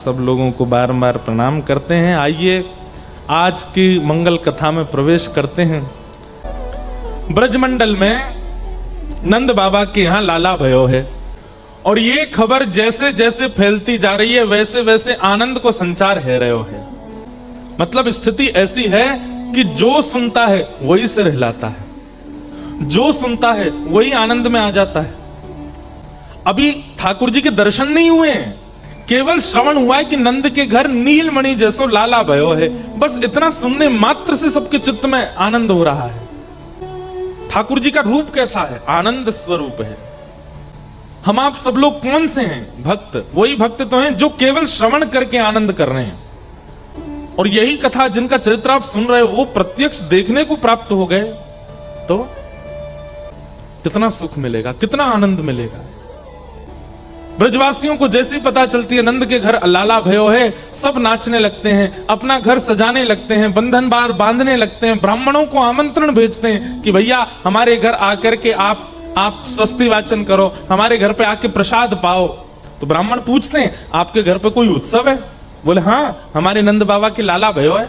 सब लोगों को बार बार प्रणाम करते हैं। आइए आज की मंगल कथा में प्रवेश करते हैं। ब्रजमंडल में नंद बाबा के यहाँ लाला भयो है और ये खबर जैसे जैसे फैलती जा रही है वैसे वैसे आनंद को संचार है रहे है। मतलब स्थिति ऐसी है कि जो सुनता है वही सिर हिलाता है, जो सुनता है वही आनंद में आ जाता है। अभी ठाकुर जी के दर्शन नहीं हुए हैं, केवल श्रवण हुआ है कि नंद के घर नीलमणि जैसो लाला भयो है। बस इतना सुनने मात्र से सबके चित्त में आनंद हो रहा है। ठाकुर जी का रूप कैसा है? आनंद स्वरूप है। हम आप सब लोग कौन से हैं? भक्त। वही भक्त तो हैं जो केवल श्रवण करके आनंद कर रहे हैं। और यही कथा जिनका चरित्र आप सुन रहे हो वो प्रत्यक्ष देखने को प्राप्त हो गए तो कितना सुख मिलेगा, कितना आनंद मिलेगा। ब्रजवासियों को जैसे ही पता चलती है नंद के घर लाला भयो है, सब नाचने लगते हैं, अपना घर सजाने लगते हैं, बंधन बार बांधने लगते हैं, ब्राह्मणों को आमंत्रण भेजते हैं कि भैया हमारे घर आकर के आप स्वस्ति वाचन करो, हमारे घर पे आके प्रसाद पाओ। तो ब्राह्मण पूछते हैं आपके घर पे कोई उत्सव है? बोले हाँ, हमारे नंद बाबा के लाला भयो है।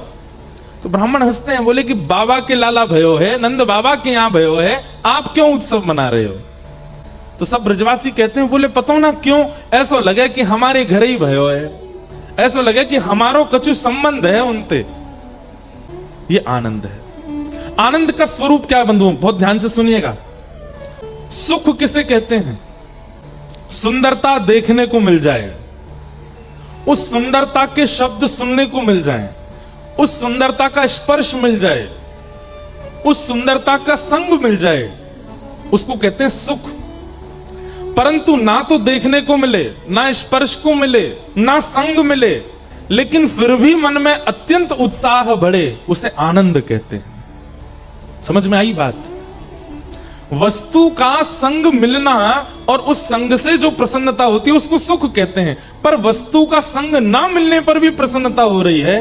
तो ब्राह्मण हंसते हैं, बोले कि बाबा के लाला भयो है, नंद बाबा के यहाँ भयो है, आप क्यों उत्सव मना रहे हो? तो सब ब्रजवासी कहते हैं, बोले पता ना क्यों ऐसा लगे कि हमारे घर ही भयो है, ऐसा लगे कि हमारो कछु संबंध है उनते। ये आनंद है। आनंद का स्वरूप क्या है बंधुओं? बहुत ध्यान से सुनिएगा। सुख किसे कहते हैं? सुंदरता देखने को मिल जाए, उस सुंदरता के शब्द सुनने को मिल जाए, उस सुंदरता का स्पर्श मिल जाए, उस सुंदरता का संग मिल जाए, उसको कहते हैं सुख। परंतु ना तो देखने को मिले, ना स्पर्श को मिले, ना संग मिले, लेकिन फिर भी मन में अत्यंत उत्साह बढ़े, उसे आनंद कहते हैं। समझ में आई बात? वस्तु का संग मिलना और उस संग से जो प्रसन्नता होती है उसको सुख कहते हैं। पर वस्तु का संग ना मिलने पर भी प्रसन्नता हो रही है,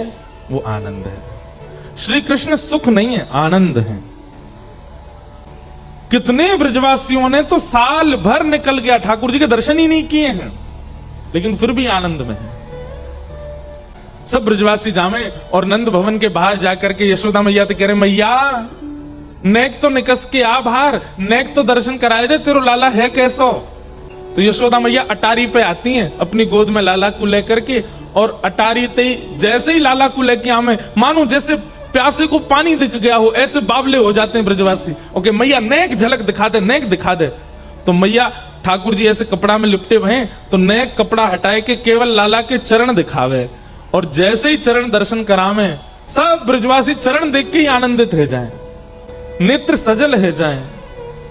वो आनंद है। श्री कृष्ण सुख नहीं है, आनंद है। कितने ब्रजवासियों ने तो साल भर निकल गया, ठाकुर जी के दर्शन ही नहीं किए हैं, लेकिन फिर भी आनंद में है। सब ब्रजवासी जामे और नंद भवन के बाहर जाकर के यशोदा मैया तो कह रहे, मैया नेक तो निकस के आ बाहर, नेक तो दर्शन कराए दे, तेरो लाला है कैसो? तो यशोदा मैया अटारी पे आती हैं अपनी गोद में लाला को लेकर के, और अटारी जैसे ही लाला को लेके आमे, मानो जैसे प्यासे को पानी दिख गया हो, ऐसे बावले हो जाते हैं ब्रजवासी। ओके मैया नेक झलक दिखा दे, नेक दिखा दे। तो मैया ठाकुर जी ऐसे कपड़ा में लिपटे हुए हैं तो नेक कपड़ा हटाए के केवल लाला के चरण दिखावे, और जैसे ही चरण दर्शन करावे सब ब्रजवासी चरण देख के ही आनंदित हो जाएं, नेत्र सजल हो जाएं,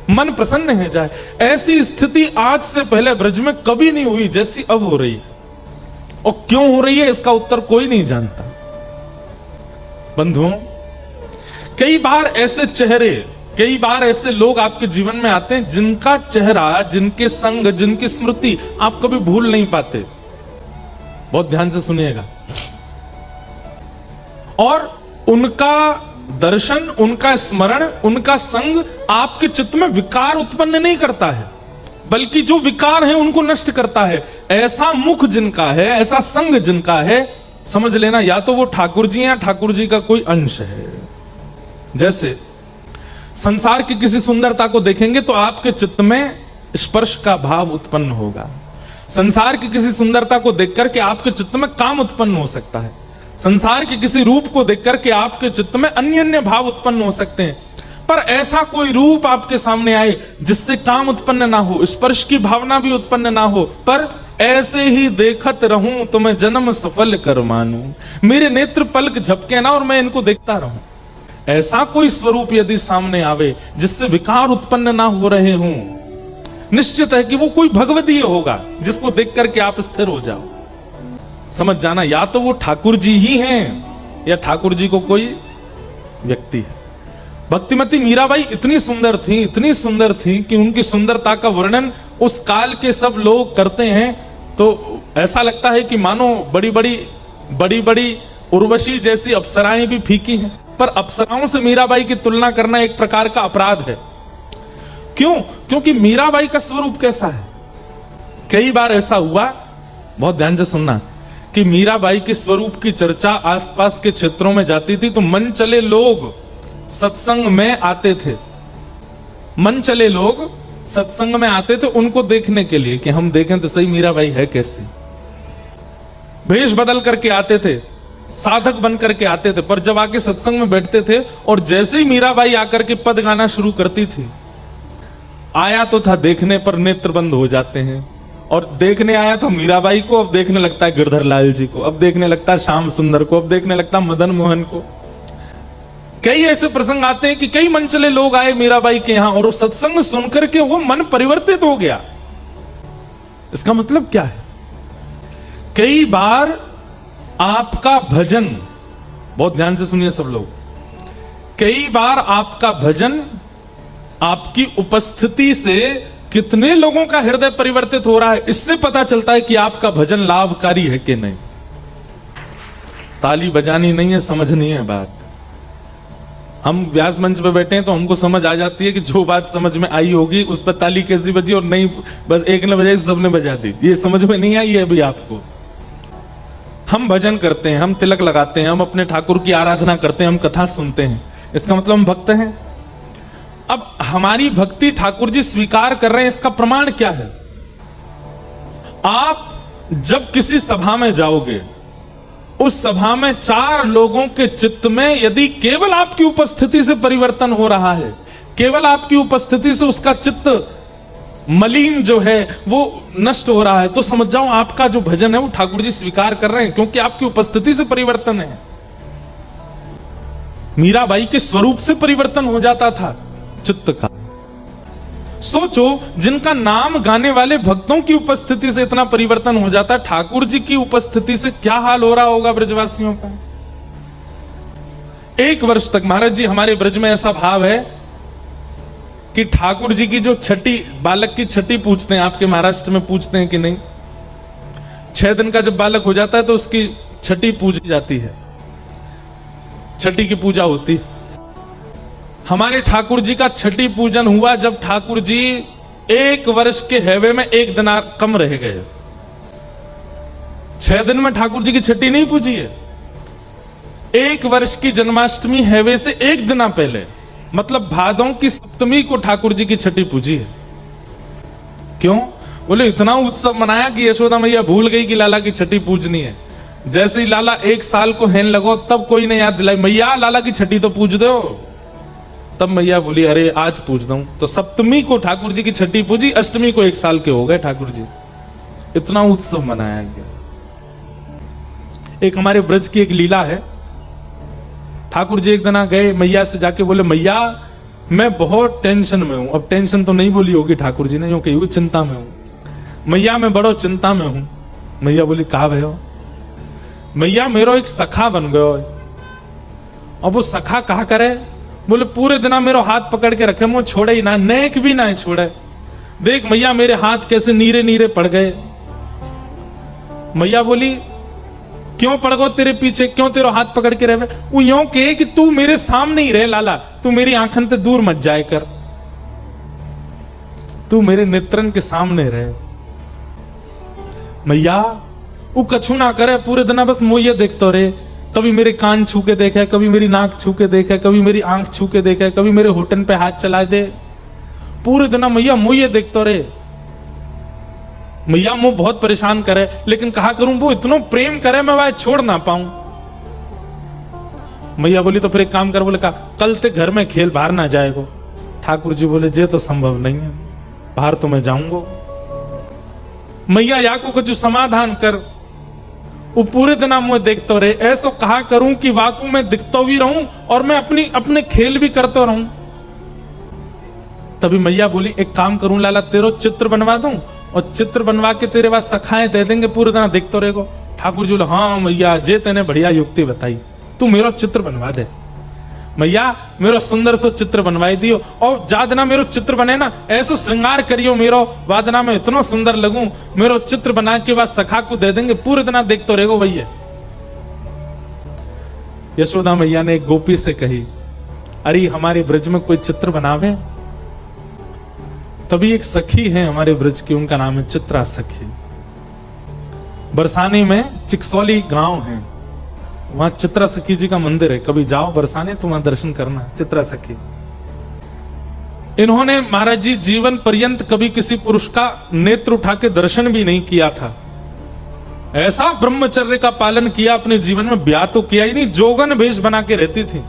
मन प्रसन्न हो जाए। ऐसी स्थिति आज से पहले ब्रज में कभी नहीं हुई जैसी अब हो रही है। और क्यों हो रही है इसका उत्तर कोई नहीं जानता। बंधुओं, कई बार ऐसे चेहरे, कई बार ऐसे लोग आपके जीवन में आते हैं जिनका चेहरा, जिनके संग, जिनकी स्मृति आप कभी भूल नहीं पाते। बहुत ध्यान से सुनिएगा। और उनका दर्शन, उनका स्मरण, उनका संग आपके चित्त में विकार उत्पन्न नहीं करता है, बल्कि जो विकार है उनको नष्ट करता है। ऐसा मुख जिनका है, ऐसा संग जिनका है, समझ लेना या तो वो ठाकुर जी या ठाकुर जी का कोई अंश है। जैसे संसार की किसी सुंदरता को देखेंगे तो आपके चित्त में स्पर्श का भाव उत्पन्न होगा। संसार की किसी सुंदरता को देखकर के आपके चित्त में काम उत्पन्न हो सकता है। संसार के किसी रूप को देखकर के आपके चित्त में अन्य अन्य भाव उत्पन्न हो सकते हैं। पर ऐसा कोई रूप आपके सामने आए जिससे काम उत्पन्न ना हो, स्पर्श की भावना भी उत्पन्न ना हो, पर ऐसे ही देखत रहूं तो मैं जन्म सफल कर मानूं, मेरे नेत्र पलक झपके ना और मैं इनको देखता रहूं। ऐसा कोई स्वरूप यदि सामने आवे जिससे विकार उत्पन्न ना हो रहे हों, निश्चित है कि वो कोई भगवदीय होगा जिसको देख करके आप स्थिर हो जाओ। समझ जाना, या तो वो ठाकुर जी ही हैं या ठाकुर जी को कोई व्यक्ति है। भक्तिमती मीराबाई इतनी सुंदर थी, इतनी सुंदर थी कि उनकी सुंदरता का वर्णन उस काल के सब लोग करते हैं तो ऐसा लगता है कि मानो बड़ी बड़ी उर्वशी जैसी अप्सराएं भी फीकी हैं। पर अप्सराओं से मीराबाई की तुलना करना एक प्रकार का अपराध है। क्यों? क्योंकि मीराबाई का स्वरूप कैसा है? कई बार ऐसा हुआ, बहुत ध्यान से सुनना, कि मीराबाई के स्वरूप की चर्चा आसपास के क्षेत्रों में जाती थी तो मन चले लोग सत्संग में आते थे। मन चले लोग सत्संग में आते थे उनको देखने के लिए कि हम देखें तो सही मीराबाई है कैसी। भेष बदल करके आते थे, साधक बन करके आते थे, पर जब आके सत्संग में बैठते थे और जैसे ही मीराबाई आकर के पद गाना शुरू करती थी, आया तो था देखने पर नेत्र बंद हो जाते हैं। और देखने आया था मीराबाई को, अब देखने लगता है गिरधर लाल जी को, अब देखने लगता है श्याम सुंदर को, अब देखने लगता है मदन मोहन को। कई ऐसे प्रसंग आते हैं कि कई मनचले लोग आए मीराबाई के यहां और वो सत्संग सुनकर के वो मन परिवर्तित हो गया। इसका मतलब क्या है? कई बार आपका भजन, बहुत ध्यान से सुनिए सब लोग, कई बार आपका भजन आपकी उपस्थिति से कितने लोगों का हृदय परिवर्तित हो रहा है, इससे पता चलता है कि आपका भजन लाभकारी है कि नहीं। ताली बजानी नहीं है, समझनी है बात। हम व्यास मंच पे बैठे हैं तो हमको समझ आ जाती है कि जो बात समझ में आई होगी उस पर ताली कैसी बजी, और नहीं बस एक ने बजाई सबने बजा दी, ये समझ में नहीं आई है अभी आपको। हम भजन करते हैं, हम तिलक लगाते हैं, हम अपने ठाकुर की आराधना करते हैं, हम कथा सुनते हैं, इसका मतलब हम भक्त हैं। अब हमारी भक्ति ठाकुर जी स्वीकार कर रहे हैं, इसका प्रमाण क्या है? आप जब किसी सभा में जाओगे, उस सभा में 4 लोगों के चित्त में यदि केवल आपकी उपस्थिति से परिवर्तन हो रहा है, केवल आपकी उपस्थिति से उसका चित्त मलिन जो है वो नष्ट हो रहा है, तो समझ जाओ आपका जो भजन है वो ठाकुर जी स्वीकार कर रहे हैं, क्योंकि आपकी उपस्थिति से परिवर्तन है। मीराबाई के स्वरूप से परिवर्तन हो जाता था चित्त का। सोचो, जिनका नाम गाने वाले भक्तों की उपस्थिति से इतना परिवर्तन हो जाता है, ठाकुर जी की उपस्थिति से क्या हाल हो रहा होगा ब्रजवासियों का। 1 वर्ष तक महाराज जी हमारे ब्रज में ऐसा भाव है कि ठाकुर जी की जो छठी, बालक की छठी पूछते हैं, आपके महाराष्ट्र में पूछते हैं कि नहीं? 6 दिन का जब बालक हो जाता है तो उसकी छठी पूजी जाती है, छठी की पूजा होती है। हमारे ठाकुर जी का छठी पूजन हुआ जब ठाकुर जी 1 वर्ष के हैवे में 1 दिन कम रह गए। 6 दिन में ठाकुर जी की छठी नहीं पूजी है। 1 वर्ष की जन्माष्टमी हैवे से 1 दिन पहले, मतलब भादों की सप्तमी को ठाकुर जी की छठी पूजी है। क्यों? बोले इतना उत्सव मनाया कि यशोदा मैया भूल गई कि लाला की छठी पूजनी है। जैसे ही लाला 1 साल को हेन लगो तब कोई ने याद दिलाई, मैया लाला की छठी तो पूज दो। तब मैया बोली अरे आज पूछ दूं। तो सप्तमी को ठाकुर जी की छठी पूजी, अष्टमी को 1 साल के हो गए ठाकुर जी। इतना उत्सव मनाया गया। एक हमारे ब्रज की एक लीला है। ठाकुर जी एक दिन गए मैया से जाके बोले, मैया मैं बहुत टेंशन में हूं। अब टेंशन तो नहीं बोली होगी ठाकुर जी ने, यूं कही चिंता में हूं। मैया मैं बड़ो चिंता में हूं। मैया बोली कहा भयो? मैया मेरो एक सखा बन गयो। अब वो सखा कहा करे? बोले पूरे दिन मेरो हाथ पकड़ के रखे, मुझे छोड़े ही ना, नेक भी ना छोड़े। देख मैया मेरे हाथ कैसे नीरे नीरे पड़ गए। मैया बोली क्यों पड़ गो तेरे पीछे, क्यों तेरे हाथ पकड़ के रहे? वो यूं कहे कि तू मेरे सामने ही रहे लाला, तू मेरी आंखन से दूर मत जाए कर, तू मेरे नेत्रन के सामने रहे। मैया वो कछु ना करे, पूरे दिन बस मोये देखते रहे। कभी मेरे कान छू के देखे, कभी मेरी नाक छू के देखे, कभी मेरी आंख छू के देखे, कभी मेरे होठन पे हाथ चला दे। पूरे दिन मैया मोये देखते रहे। मैया मुझे बहुत परेशान करे, लेकिन कहा करूं वो इतना प्रेम करे मैं वह छोड़ ना पाऊं। मैया बोली तो फिर एक काम कर। बोले कहा कल ते घर में खेल, बाहर ना जाएगो। ठाकुर जी बोले जे तो संभव नहीं है, बाहर तो मैं जाऊंगा। मैया या को कुछ समाधान कर। वो पूरे दिन मुझे देखते रहे। ऐसा कहा करूं कि वाकू में दिखता भी रहूं और मैं अपने खेल भी करता रहूं। तभी मैया बोली एक काम करूं लाला, तेरो चित्र बनवा दूं और चित्र बनवा के तेरे पास सखाएं दे देंगे, पूरे दिन देखते रहेगो। ठाकुर जी बोले हाँ मैया जे तेने बढ़िया युक्ति बताई, तू मेरा चित्र बनवा दे। मैया मेरो सुंदर सो चित्र बनवाई दियो, और जादना मेरो चित्र बने ना ऐसो श्रृंगार करियो मेरो, वादना में इतना सुंदर लगूं, मेरो चित्र बना के बाद सखा को दे देंगे, पूरे दिन देखते रहेगो भैया। यशोदा मैया ने एक गोपी से कही, अरे हमारे ब्रज में कोई चित्र बनावे। तभी एक सखी है हमारे ब्रज की, उनका नाम है चित्रा सखी। बरसाने में चिकसौली गांव है, वहां चित्रा सखी जी का मंदिर है। कभी जाओ बरसाने तो वहां दर्शन करना, चित्रा सखी। इन्होंने महाराज जी जीवन पर्यंत कभी किसी पुरुष का नेत्र उठा के दर्शन भी नहीं किया था। ऐसा ब्रह्मचर्य का पालन किया अपने जीवन में, ब्याह तो किया ही नहीं, जोगन वेश बना के रहती थी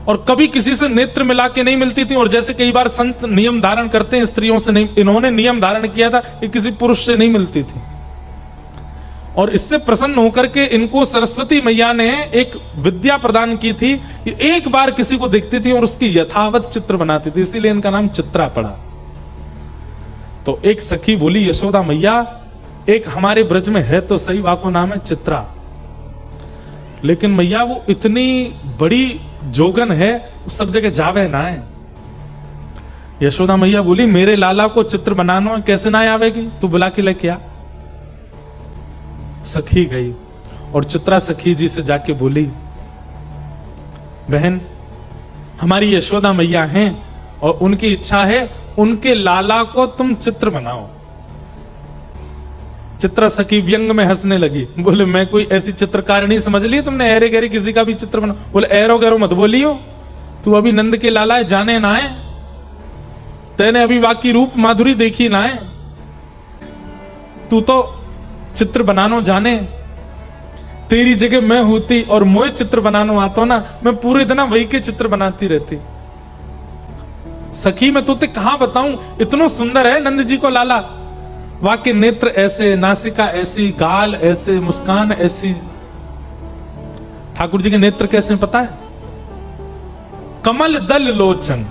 और कभी किसी से नेत्र मिला के नहीं मिलती थी। और जैसे कई बार संत नियम धारण करते हैं स्त्रियों से, नहीं, इन्होंने नियम धारण किया था कि किसी पुरुष से नहीं मिलती थी। और इससे प्रसन्न होकर के इनको सरस्वती मैया ने एक विद्या प्रदान की थी, एक बार किसी को देखती थी और उसकी यथावत चित्र बनाती थी, इसीलिए इनका नाम चित्रा पड़ा। तो एक सखी बोली, यशोदा मैया एक हमारे ब्रज में है तो सही, वाको नाम है चित्रा, लेकिन मैया वो इतनी बड़ी जोगन है, सब जगह जावे ना है। यशोदा मैया बोली, मेरे लाला को चित्र बनाना है, कैसे ना आवेगी, तू बुला के लेके आ। सखी गई और चित्रा सखी जी से जाके बोली, बहन हमारी यशोदा मैया हैं और उनकी इच्छा है उनके लाला को तुम चित्र बनाओ। चित्रा सखी व्यंग में हंसने लगी, बोले मैं कोई ऐसी चित्रकार नहीं समझ ली तुमने, ऐरे गहरे किसी का भी चित्र बना। बोले ऐरो गैरो मत बोलियो, तू अभी नंद के लाला है, जाने ना है, तेने अभी वाकी रूप माधुरी देखी ना है, तू तो चित्र बनानो जाने। तेरी जगह मैं होती और मोए चित्र बनानो आता ना, मैं पूरे दिन वही के चित्र बनाती रहती। सखी मैं तुझे कहां बताऊं, इतना सुंदर है नंद जी को लाला, वाके नेत्र ऐसे, नासिका ऐसी, गाल ऐसे, मुस्कान ऐसी। ठाकुर जी के नेत्र कैसे पता है? कमल दल लोचन।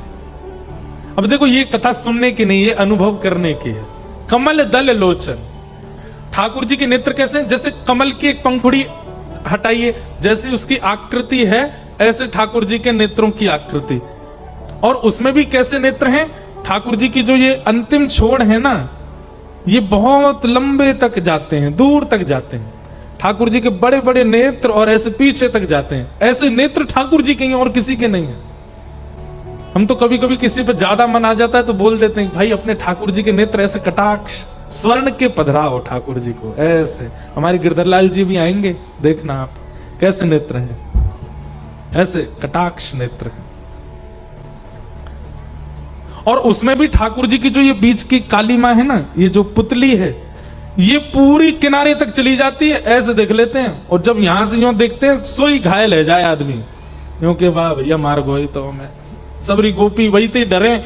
अब देखो ये कथा सुनने की नहीं, ये अनुभव करने की है। कमल दल लोचन, ठाकुर जी के नेत्र कैसे? जैसे कमल की एक पंखुड़ी हटाइए, जैसी उसकी आकृति है ऐसे ठाकुर जी के नेत्रों की आकृति। और उसमें भी कैसे नेत्र हैं? ठाकुर जी की जो ये अंतिम छोड़ है ना, ये बहुत लंबे तक जाते हैं, दूर तक जाते हैं। ठाकुर जी के बड़े बड़े नेत्र और ऐसे पीछे तक जाते हैं। ऐसे नेत्र ठाकुर जी के हैं और किसी के नहीं है। हम तो कभी कभी किसी पे ज्यादा मन आ जाता है तो बोल देते हैं भाई अपने ठाकुर जी के नेत्र ऐसे कटाक्ष स्वर्ण के पधराओ ठाकुर जी को ऐसे। हमारे गिरधरलाल जी भी आएंगे, देखना आप कैसे नेत्र हैं, ऐसे कटाक्ष नेत्र हैं। और उसमें भी ठाकुर जी की जो ये बीच की काली मां है ना, ये जो पुतली है, ये पूरी किनारे तक चली जाती है, ऐसे देख लेते हैं। और जब यहां से यूं देखते हैं सोई घायल है जाए आदमी, क्योंकि वाह भैया मार गोई तो मैं सबरी गोपी वही थे डरे।